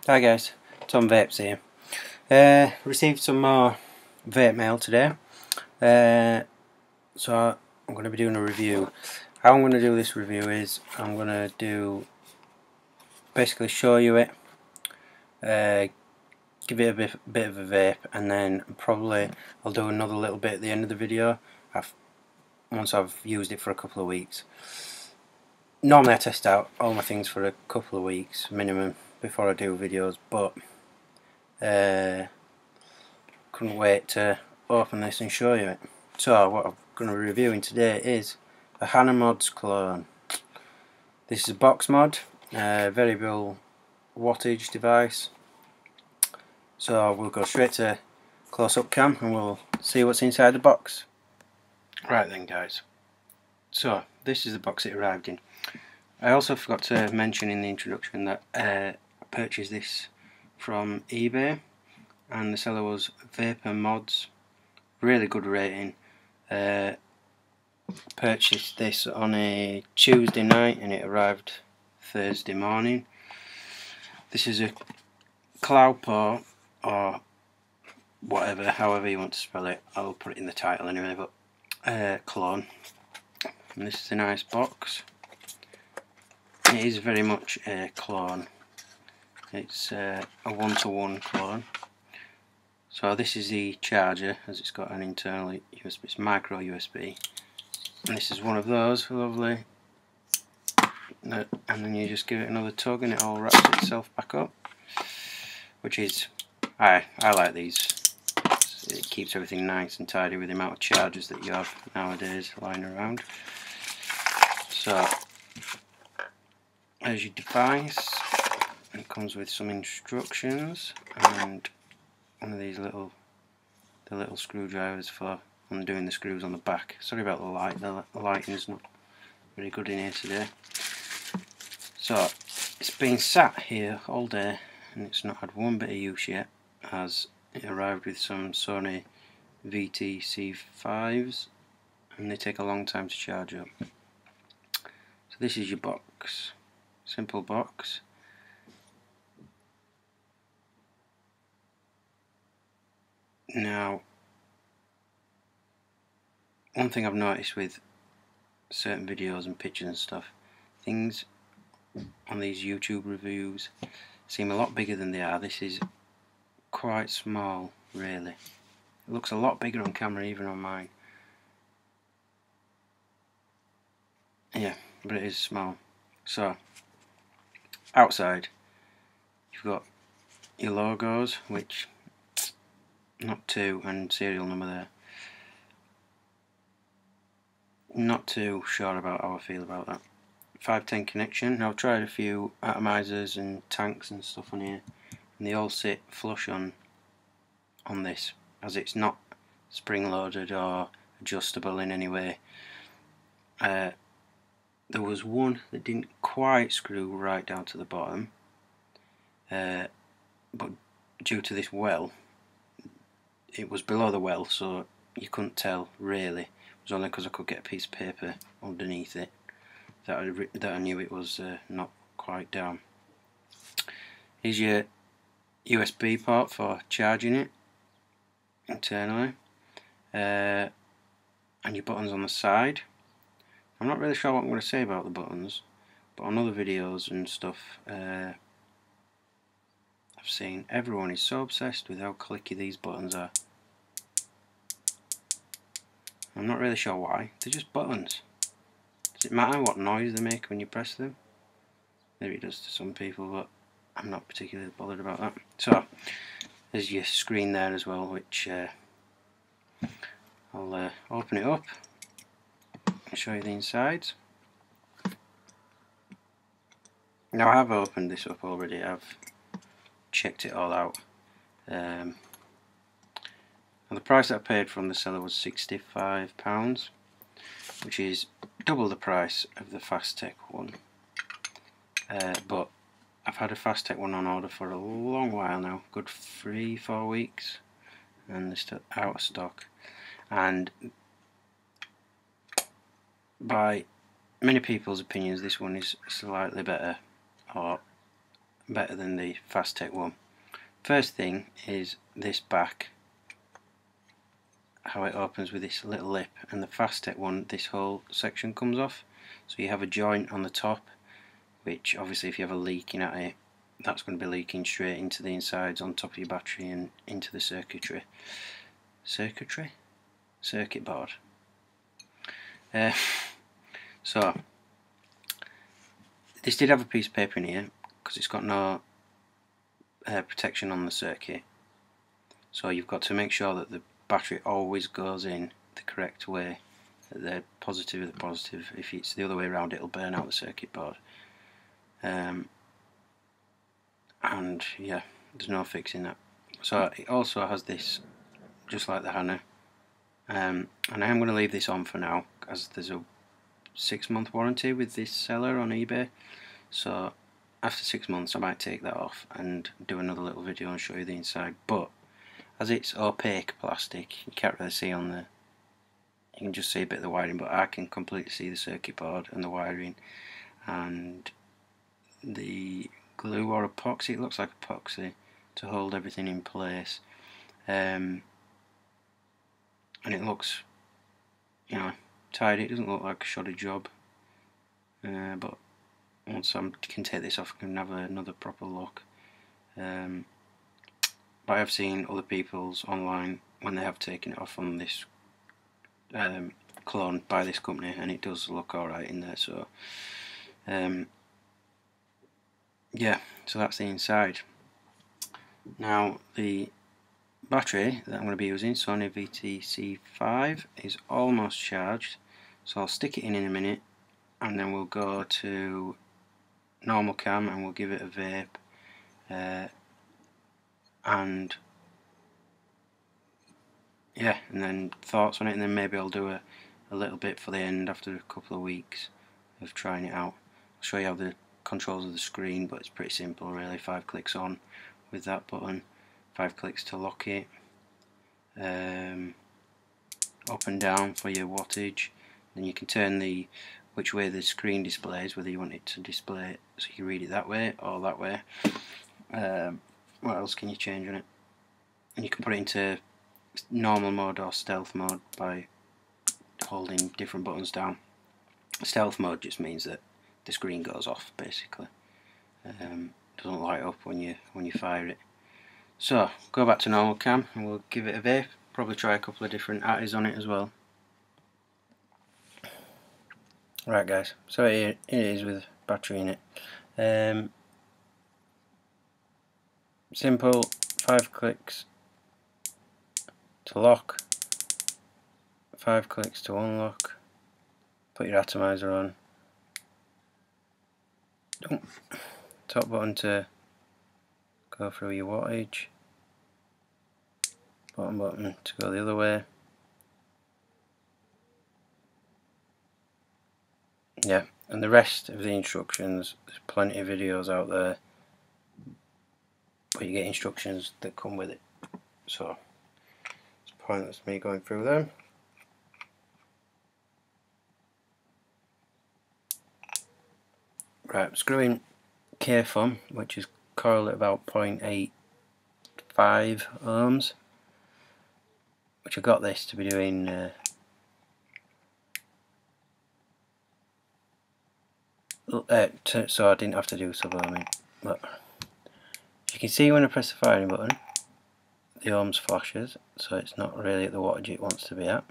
Hi guys, Tom Vapes here. Received some more vape mail today, so I'm going to be doing a review. How I'm going to do this review is I'm going to basically show you it, give it a bit of a vape, and then probably I'll do another little bit at the end of the video once I've used it for a couple of weeks. Normally I test out all my things for a couple of weeks minimum before I do videos, but couldn't wait to open this and show you it. So what I'm going to be reviewing today is a Hana Modz clone. This is a box mod, variable wattage device. So we'll go straight to close-up cam and we'll see what's inside the box. Right then guys, so this is the box it arrived in. I also forgot to mention in the introduction that I purchased this from eBay, and the seller was Hana Modz. Really good rating. Purchased this on a Tuesday night and it arrived Thursday morning. This is a cloupor, or whatever, however you want to spell it. I'll put it in the title anyway, but clone. And this is a nice box. It is very much a clone. It's a one-to-one clone. So this is the charger, as it's got an internal USB, it's micro USB. And this is one of those, lovely. And then you just give it another tug and it all wraps itself back up. Which is, I like these. It keeps everything nice and tidy with the amount of chargers that you have nowadays lying around. So, as your device, it comes with some instructions and one of these little screwdrivers for undoing the screws on the back. Sorry about the light, the lighting's not very good in here today. So it's been sat here all day and it's not had one bit of use yet, as it arrived with some Sony VTC5s and they take a long time to charge up. So this is your box, simple box. Now, one thing I've noticed with certain videos and pictures and stuff, things on these YouTube reviews seem a lot bigger than they are. This is quite small, really. It looks a lot bigger on camera, even on mine. Yeah, but it is small. So, outside, you've got your logos, which, not 2, and serial number there. Not too sure about how I feel about that. 510 connection. Now I've tried a few atomizers and tanks and stuff on here, and they all sit flush on this, as it's not spring loaded or adjustable in any way. There was one that didn't quite screw right down to the bottom, but due to this well, it was below the well, so you couldn't tell really. It was only because I could get a piece of paper underneath it that I knew it was not quite down. Here's your USB port for charging it internally, and your buttons on the side. I'm not really sure what I'm going to say about the buttons, but on other videos and stuff I've seen, everyone is so obsessed with how clicky these buttons are. I'm not really sure why. They're just buttons. Does it matter what noise they make when you press them? Maybe it does to some people, but I'm not particularly bothered about that. So, there's your screen there as well, which I'll open it up and show you the insides. Now I have opened this up already. I've checked it all out. And the price that I paid from the seller was £65, which is double the price of the Fastech one. But I've had a Fastech one on order for a long while now, good 3-4 weeks, and they're still out of stock. And by many people's opinions, this one is slightly better, or better than the Fastech one. First thing is this back, how it opens with this little lip, and the Fastech one, this whole section comes off, so you have a joint on the top, which obviously if you have a leaking at it, that's going to be leaking straight into the insides on top of your battery and into the circuit board. So this did have a piece of paper in here because it's got no protection on the circuit, so you've got to make sure that the battery always goes in the correct way, the positive of the positive. If it's the other way around, it'll burn out the circuit board. And yeah, there's no fixing that. So it also has this, just like the Hana, and I am going to leave this on for now as there's a 6-month warranty with this seller on eBay. So after 6 months I might take that off and do another little video and show you the inside. But as it's opaque plastic, you can't really see on the, you can just see a bit of the wiring, but I can completely see the circuit board and the wiring and the glue or epoxy. It looks like epoxy to hold everything in place, and it looks, you know, tidy. It doesn't look like a shoddy job, but once I can take this off, I can have another proper look. But I have seen other people's online when they have taken it off on this clone by this company, and it does look alright in there. So yeah, so that's the inside. Now the battery that I'm going to be using, Sony VTC5, is almost charged, so I'll stick it in a minute and then we'll go to normal cam and we'll give it a vape, and yeah, and then thoughts on it, and then maybe I'll do a little bit for the end after a couple of weeks of trying it out. I'll show you how the controls of the screen, but it's pretty simple really. 5 clicks on with that button, 5 clicks to lock it, up and down for your wattage. Then you can turn the which way the screen displays, whether you want it to display so you can read it that way or that way. What else can you change on it? And you can put it into normal mode or stealth mode by holding different buttons down. Stealth mode just means that the screen goes off basically. Doesn't light up when you fire it. So go back to normal cam and we'll give it a vape. Probably try a couple of different atties on it as well. Right guys, so here it is with battery in it. Simple, 5 clicks to lock, 5 clicks to unlock, put your atomizer on, top button to go through your wattage, bottom button to go the other way. Yeah, and the rest of the instructions, there's plenty of videos out there where you get instructions that come with it, so it's pointless me going through them. Right, screwing K-foam, which is coiled at about 0.85 ohms, which I got this to be doing so I didn't have to do sublimming. But as you can see, when I press the firing button, the ohms flashes, so it's not really at the wattage it wants to be at.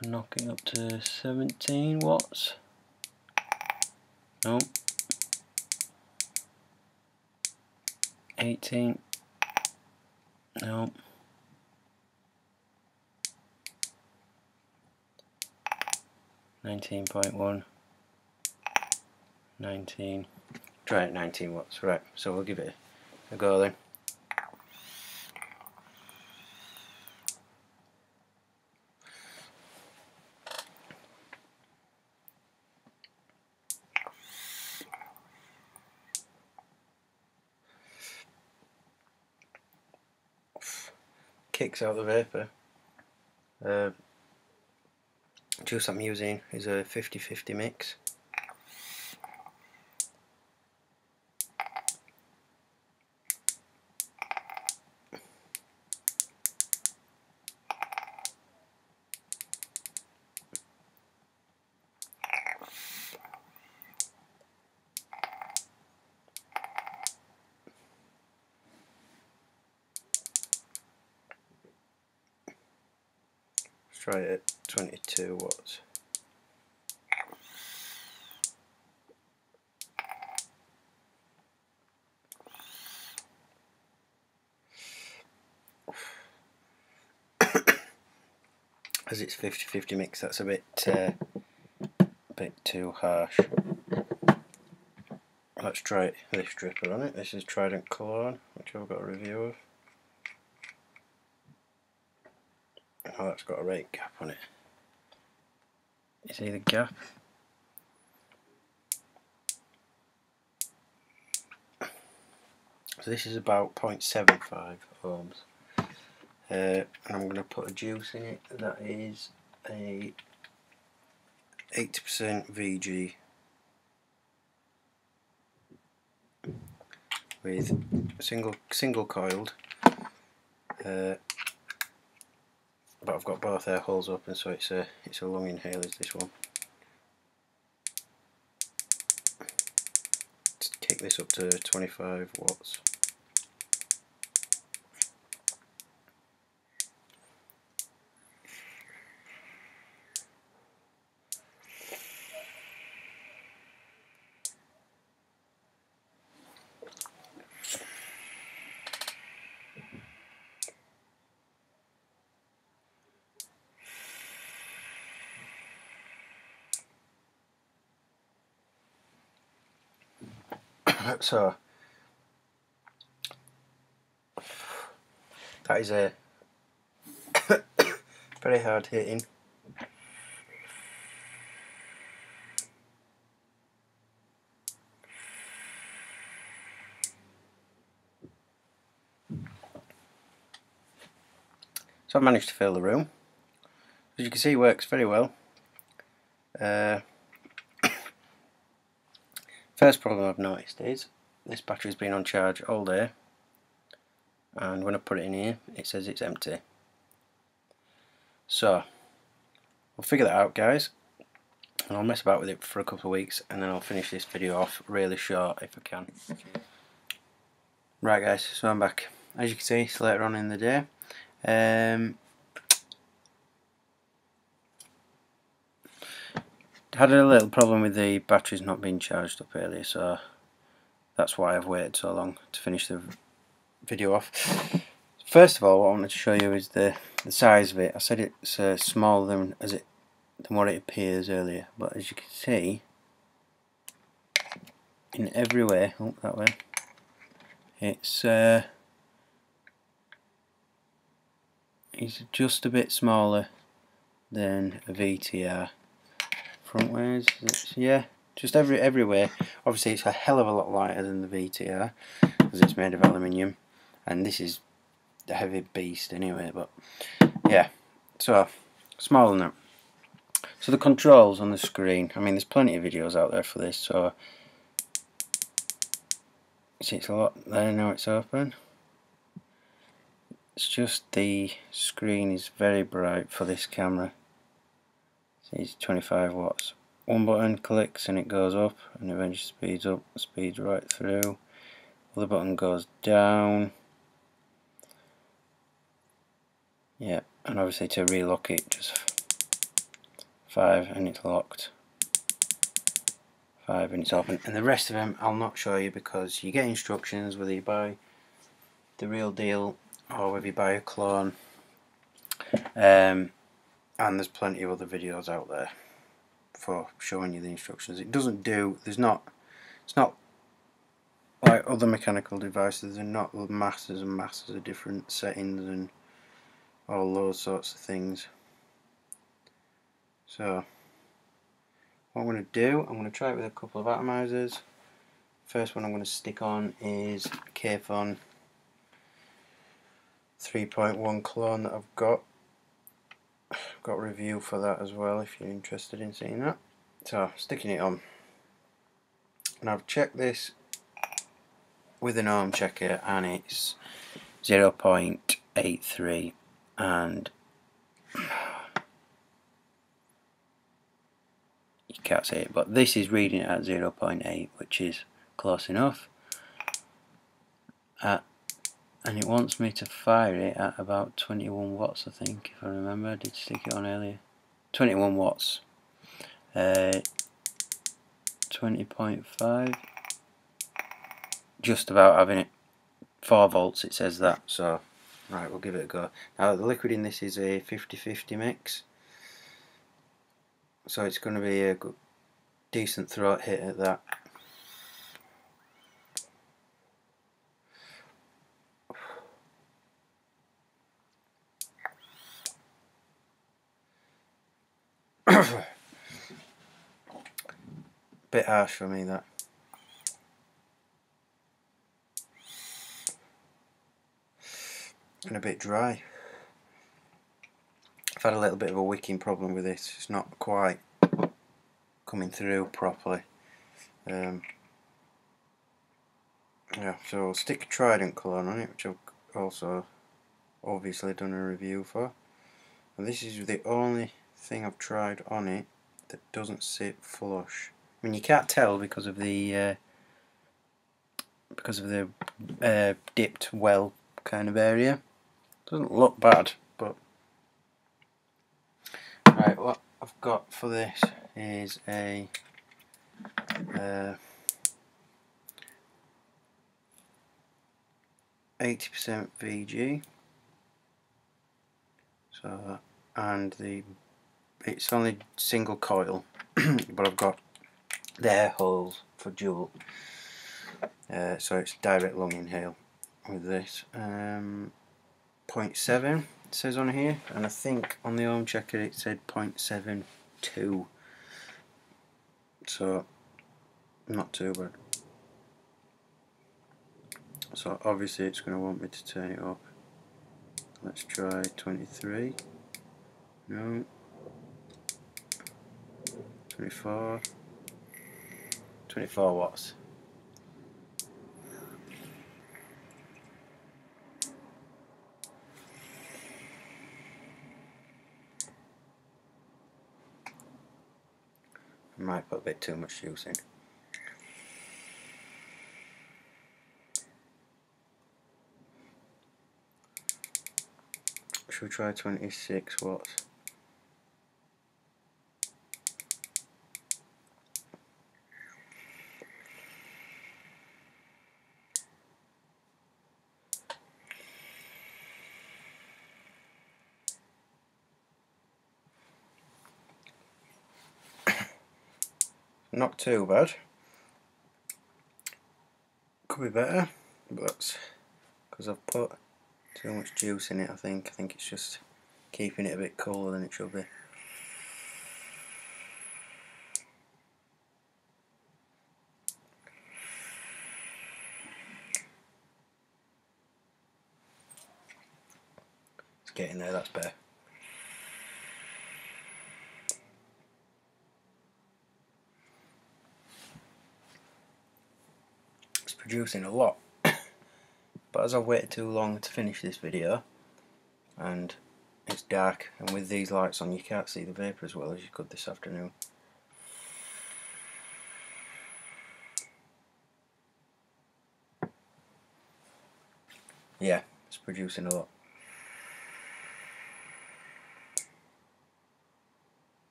I'm knocking up to 17 watts. No. 18. No. 19.1. 19. Try it 19 watts. Right, so we'll give it a go then. Kicks out the vapour. Juice I'm using is a 50-50 mix. try it at 22 watts. As it's 50-50 mix, that's a bit too harsh. Let's try this dripper on it. This is Trident Cologne, which I've got a review of. Oh, that's got a right gap on it. You see the gap? So this is about 0.75 ohms. And I'm going to put a juice in it that is a 80% VG with single coiled, but I've got both air holes open, so it's a lung inhaler, this one. Let's kick this up to 25 watts. So that is a very hard hitting. So I've managed to fill the room. As you can see, it works very well. First problem I've noticed is this battery's been on charge all day, and when I put it in here it says it's empty. So we'll figure that out, guys, and I'll mess about with it for a couple of weeks, and then I'll finish this video off really short if I can. Right guys, so I'm back. As you can see, it's later on in the day. Had a little problem with the batteries not being charged up earlier, so that's why I've waited so long to finish the video off. First of all, what I wanted to show you is the size of it. I said it's smaller than what it appears earlier, but as you can see, in every way, oh, that way, it's just a bit smaller than a VTR. Frontways, yeah, just every way. Obviously it's a hell of a lot lighter than the VTR because it's made of aluminium, and this is a heavy beast anyway, but yeah, so smaller than that. So the controls on the screen, I mean there's plenty of videos out there for this, so see it's a lot there now it's open. It's just the screen is very bright for this camera. See, it's 25 watts. One button clicks and it goes up, and eventually speeds up, speeds right through. Other button goes down. Yeah, and obviously to relock it, just 5 and it's locked. 5 and it's open. And the rest of them I'll not show you because you get instructions whether you buy the real deal or whether you buy a clone. And there's plenty of other videos out there for showing you the instructions. It doesn't do, it's not like other mechanical devices. They're not masses and masses of different settings and all those sorts of things. So what I'm going to do, I'm going to try it with a couple of atomizers. First one I'm going to stick on is Kfon 3.1 clone that I've got. Got a review for that as well if you're interested in seeing that. So sticking it on, and I've checked this with an ohm checker and it's 0.83, and you can't see it, but this is reading it at 0.8, which is close enough. and it wants me to fire it at about 21 watts, I think, if I remember. I did stick it on earlier. 21 watts. 20.5. Just about having it. 4 volts, it says that. So, right, we'll give it a go. Now, the liquid in this is a 50-50 mix. So it's going to be a good, decent throat hit at that. Bit harsh for me, that. And a bit dry. I've had a little bit of a wicking problem with this. It's not quite coming through properly. Yeah, so I'll stick Trident cologne on it, which I've also obviously done a review for. And this is the only thing I've tried on it that doesn't sit flush. I mean, you can't tell because of the dipped well kind of area. Doesn't look bad, but right, what I've got for this is a 80% VG. So, and it's only single coil, but I've got the air holes for dual. So it's direct lung inhale with this. 0.7 it says on here, and I think on the home checker it said 0.72. So not too bad. So obviously it's going to want me to turn it up. Let's try 23. No. 24. 24 watts. I might put a bit too much juice in. Should we try 26 watts? Not too bad. Could be better, but that's because I've put too much juice in it. I think it's just keeping it a bit cooler than it should be. It's getting there, that's better. It's producing a lot, but as I've waited too long to finish this video, and it's dark, and with these lights on you can't see the vapour as well as you could this afternoon. Yeah, it's producing a lot.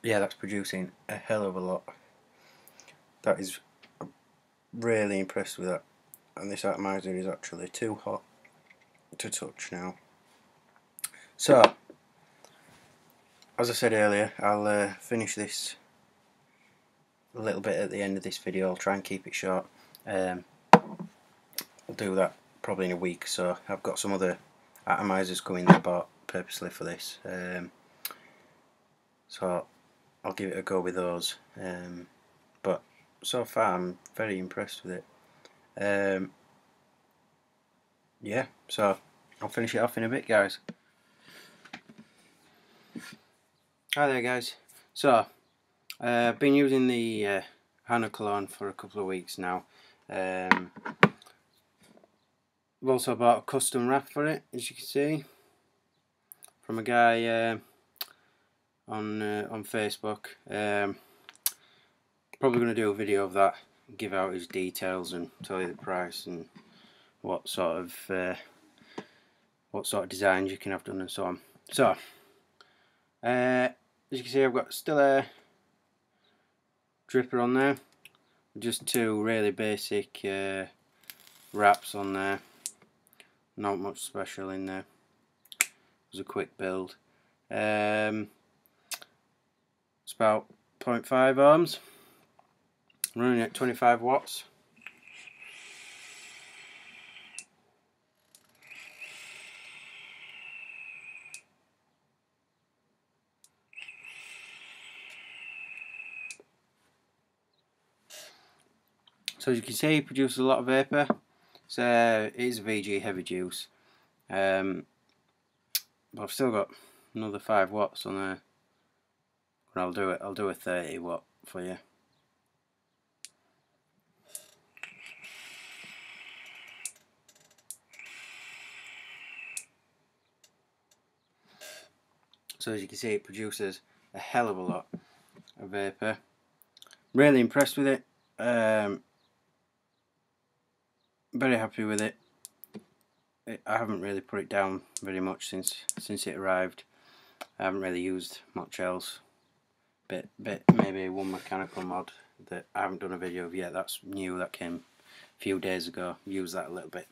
Yeah, that's producing a hell of a lot. That is, I'm really impressed with that. And this atomizer is actually too hot to touch now. So, as I said earlier, I'll finish this a little bit at the end of this video. I'll try and keep it short. I'll do that probably in a week. So I've got some other atomizers coming that I bought purposely for this. So I'll give it a go with those. But so far I'm very impressed with it. Yeah, so I'll finish it off in a bit, guys. Hi there, guys. So I've been using the Hana cologne for a couple of weeks now. I've also bought a custom wrap for it, as you can see, from a guy on Facebook. Probably going to do a video of that, give out his details and tell you the price and what sort of designs you can have done and so on. So as you can see, I've got still a dripper on there, just two really basic wraps on there, not much special in there. It was a quick build. It's about 0.5 ohms, running at 25 watts. So as you can see, it produces a lot of vapour. So it is a VG heavy juice, but I've still got another 5 watts on there. But I'll do a 30 watt for you. So as you can see, it produces a hell of a lot of vapour. Really impressed with it. Very happy with it. I haven't really put it down very much since it arrived. I haven't really used much else. Bit maybe one mechanical mod that I haven't done a video of yet. That's new. That came a few days ago. Used that a little bit.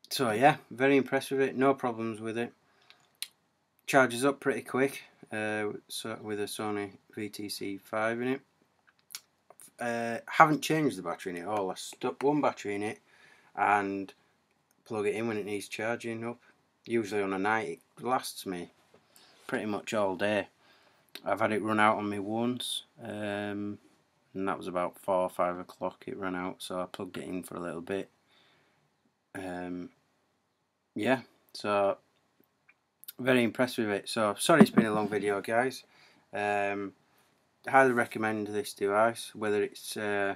So yeah, very impressed with it. No problems with it. Charges up pretty quick. So with a Sony VTC5 in it. Haven't changed the battery in it all. I stuck one battery in it and plug it in when it needs charging up. Usually on a night it lasts me pretty much all day. I've had it run out on me once, and that was about 4 or 5 o'clock it ran out, so I plugged it in for a little bit. Yeah, so very impressed with it. So sorry it's been a long video, guys. Highly recommend this device. Whether it's I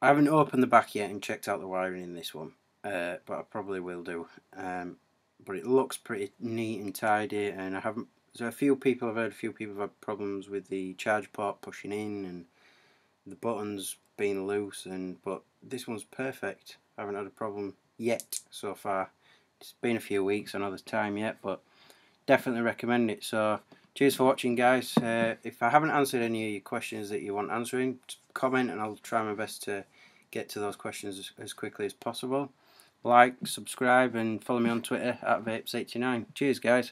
haven't opened the back yet and checked out the wiring in this one, but I probably will do. But it looks pretty neat and tidy, and I've heard a few people have had problems with the charge port pushing in and the buttons being loose, but this one's perfect. I haven't had a problem yet so far. It's been a few weeks, I know there's time yet, but definitely recommend it. So cheers for watching, guys. If I haven't answered any of your questions that you want answering, comment and I'll try my best to get to those questions as quickly as possible. Like, subscribe and follow me on Twitter at Vapes89. Cheers, guys.